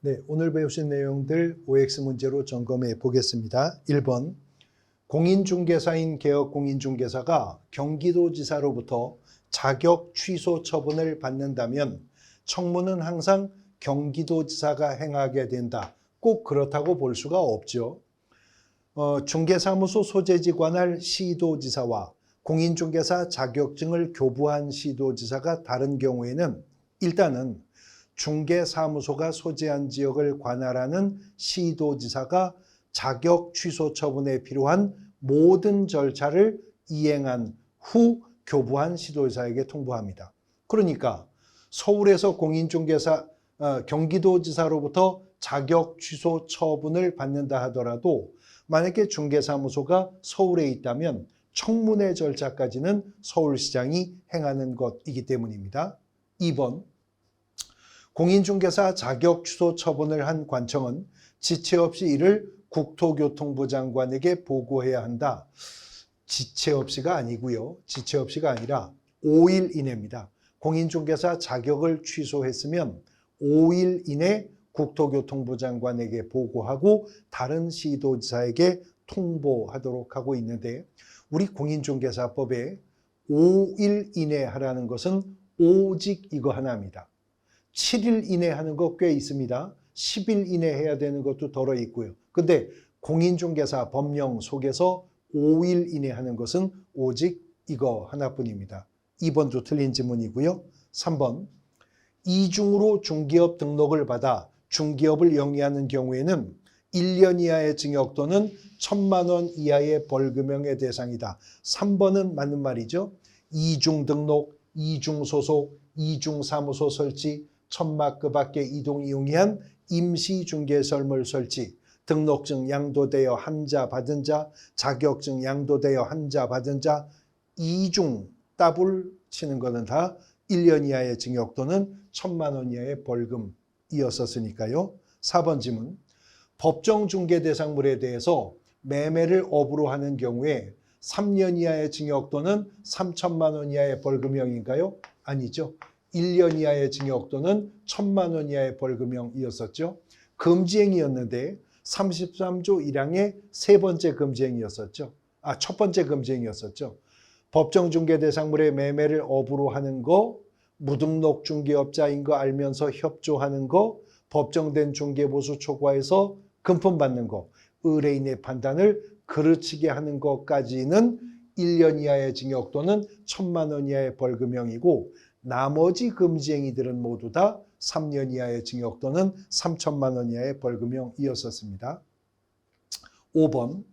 네, 오늘 배우신 내용들 OX 문제로 점검해 보겠습니다. 1번, 공인중개사인 개업공인중개사가 경기도지사로부터 자격 취소 처분을 받는다면 청문은 항상 경기도지사가 행하게 된다. 꼭 그렇다고 볼 수가 없죠. 중개사무소 소재지 관할 시도지사와 공인중개사 자격증을 교부한 시도지사가 다른 경우에는 일단은 중개사무소가 소재한 지역을 관할하는 시도지사가 자격 취소 처분에 필요한 모든 절차를 이행한 후 교부한 시도지사에게 통보합니다. 그러니까 서울에서 경기도지사로부터 자격 취소 처분을 받는다 하더라도 만약에 중개사무소가 서울에 있다면 청문회 절차까지는 서울시장이 행하는 것이기 때문입니다. 2번, 공인중개사 자격 취소 처분을 한 관청은 지체 없이 이를 국토교통부 장관에게 보고해야 한다. 지체 없이가 아니고요. 지체 없이가 아니라 5일 이내입니다. 공인중개사 자격을 취소했으면 5일 이내 국토교통부 장관에게 보고하고 다른 시도지사에게 통보하도록 하고 있는데 우리 공인중개사법에 5일 이내 하라는 것은 오직 이거 하나입니다. 7일 이내 하는 거 꽤 있습니다. 10일 이내 해야 되는 것도 덜어 있고요. 근데 공인중개사 법령 속에서 5일 이내 하는 것은 오직 이거 하나뿐입니다. 2번도 틀린 지문이고요. 3번, 이중으로 중개업 등록을 받아 중개업을 영위하는 경우에는 1년 이하의 징역 또는 1,000만 원 이하의 벌금형의 대상이다. 3번은 맞는 말이죠. 이중 등록, 이중 소속, 이중 사무소 설치, 천막 그 밖에 이동이 용이한 임시중개설물 설치, 등록증 양도되어 한자 받은 자, 자격증 양도되어 한자 받은 자, 이중 따블 치는 것은 다 1년 이하의 징역 또는 1,000만 원 이하의 벌금이었었으니까요. 4번 지문, 법정 중개 대상물에 대해서 매매를 업으로 하는 경우에 3년 이하의 징역 또는 3,000만 원 이하의 벌금형인가요? 아니죠. 1년 이하의 징역 또는 1,000만 원 이하의 벌금형이었었죠. 금지행위였는데 33조 1항의 세 번째 금지행위였었죠. 첫 번째 금지행위였었죠. 법정 중개 대상물의 매매를 업으로 하는 거, 무등록 중개업자인 거 알면서 협조하는 거, 법정된 중개보수 초과해서 금품 받는 거, 의뢰인의 판단을 그르치게 하는 것까지는 1년 이하의 징역 또는 1,000만 원 이하의 벌금형이고 나머지 금지행위들은 모두 다 3년 이하의 징역 또는 3,000만 원 이하의 벌금형이었었습니다. 5번,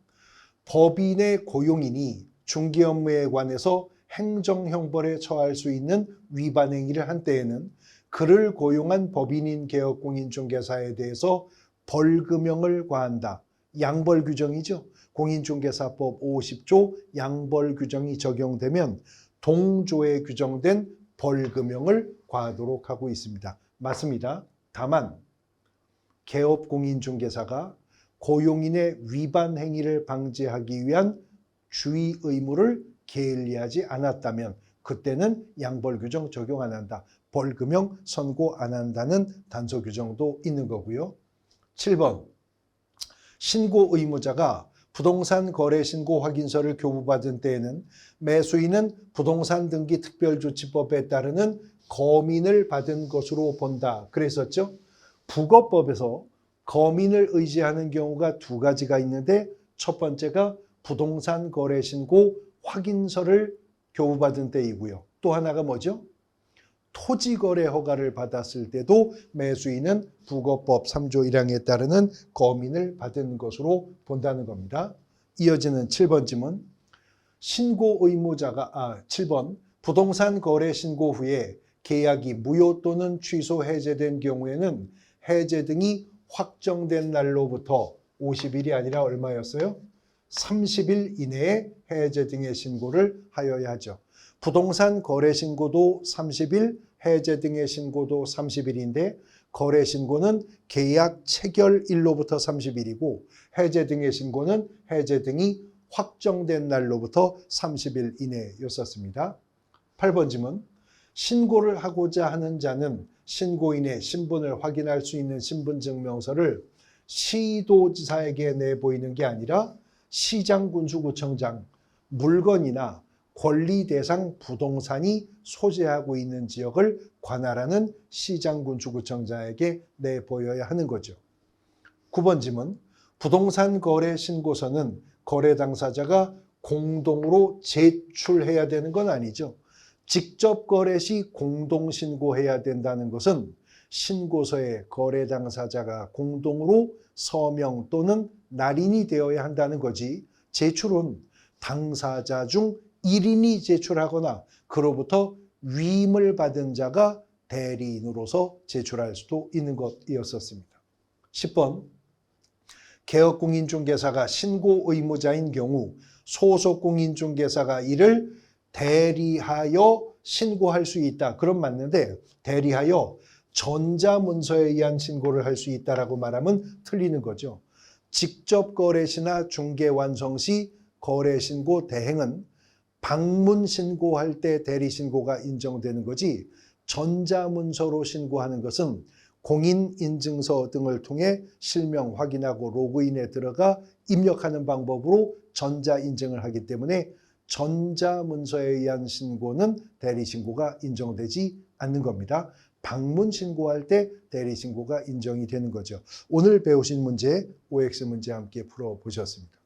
법인의 고용인이 중개 업무에 관해서 행정형벌에 처할 수 있는 위반 행위를 한 때에는 그를 고용한 법인인 개업공인중개사에 대해서 벌금형을 과한다. 양벌 규정이죠. 공인중개사법 50조 양벌 규정이 적용되면 동조에 규정된 벌금형을 과하도록 하고 있습니다. 맞습니다. 다만 개업공인중개사가 고용인의 위반 행위를 방지하기 위한 주의 의무를 게을리하지 않았다면 그때는 양벌 규정 적용 안 한다. 벌금형 선고 안 한다는 단서 규정도 있는 거고요. 7번, 신고 의무자가 부동산 거래 신고 확인서를 교부받은 때에는 매수인은 부동산 등기 특별조치법에 따르는 거민을 받은 것으로 본다. 그랬었죠. 부거법에서 거민을 의지하는 경우가 두 가지가 있는데 첫 번째가 부동산 거래 신고 확인서를 교부받은 때이고요. 또 하나가 뭐죠? 토지거래 허가를 받았을 때도 매수인은 부거법 3조 1항에 따르는 거민을 받은 것으로 본다는 겁니다. 이어지는 7번 지문. 신고 의무자가 7번, 부동산 거래 신고 후에 계약이 무효 또는 취소 해제된 경우에는 해제 등이 확정된 날로부터 50일이 아니라 얼마였어요? 30일 이내에 해제 등의 신고를 하여야 하죠. 부동산 거래 신고도 30일, 해제 등의 신고도 30일인데 거래 신고는 계약 체결일로부터 30일이고 해제 등의 신고는 해제 등이 확정된 날로부터 30일 이내였었습니다. 8번 지문. 신고를 하고자 하는 자는 신고인의 신분을 확인할 수 있는 신분증명서를 시도지사에게 내보이는 게 아니라 시장군수구청장, 물건이나 권리 대상 부동산이 소재하고 있는 지역을 관할하는 시장군수구청장에게 내보여야 하는 거죠. 9번 질문. 부동산 거래 신고서는 거래 당사자가 공동으로 제출해야 되는 건 아니죠. 직접 거래 시 공동 신고해야 된다는 것은 신고서에 거래 당사자가 공동으로 서명 또는 날인이 되어야 한다는 거지, 제출은 당사자 중 1인이 제출하거나 그로부터 위임을 받은 자가 대리인으로서 제출할 수도 있는 것이었습니다. 10번. 개업공인중개사가 신고 의무자인 경우 소속공인중개사가 이를 대리하여 신고할 수 있다. 그럼 맞는데 대리하여 전자문서에 의한 신고를 할 수 있다라고 말하면 틀리는 거죠. 직접 거래 시나 중개 완성 시 거래 신고 대행은 방문 신고할 때 대리 신고가 인정되는 거지, 전자문서로 신고하는 것은 공인인증서 등을 통해 실명 확인하고 로그인에 들어가 입력하는 방법으로 전자인증을 하기 때문에 전자문서에 의한 신고는 대리신고가 인정되지 않는 겁니다. 방문 신고할 때 대리신고가 인정이 되는 거죠. 오늘 배우신 문제 OX 문제 함께 풀어보셨습니다.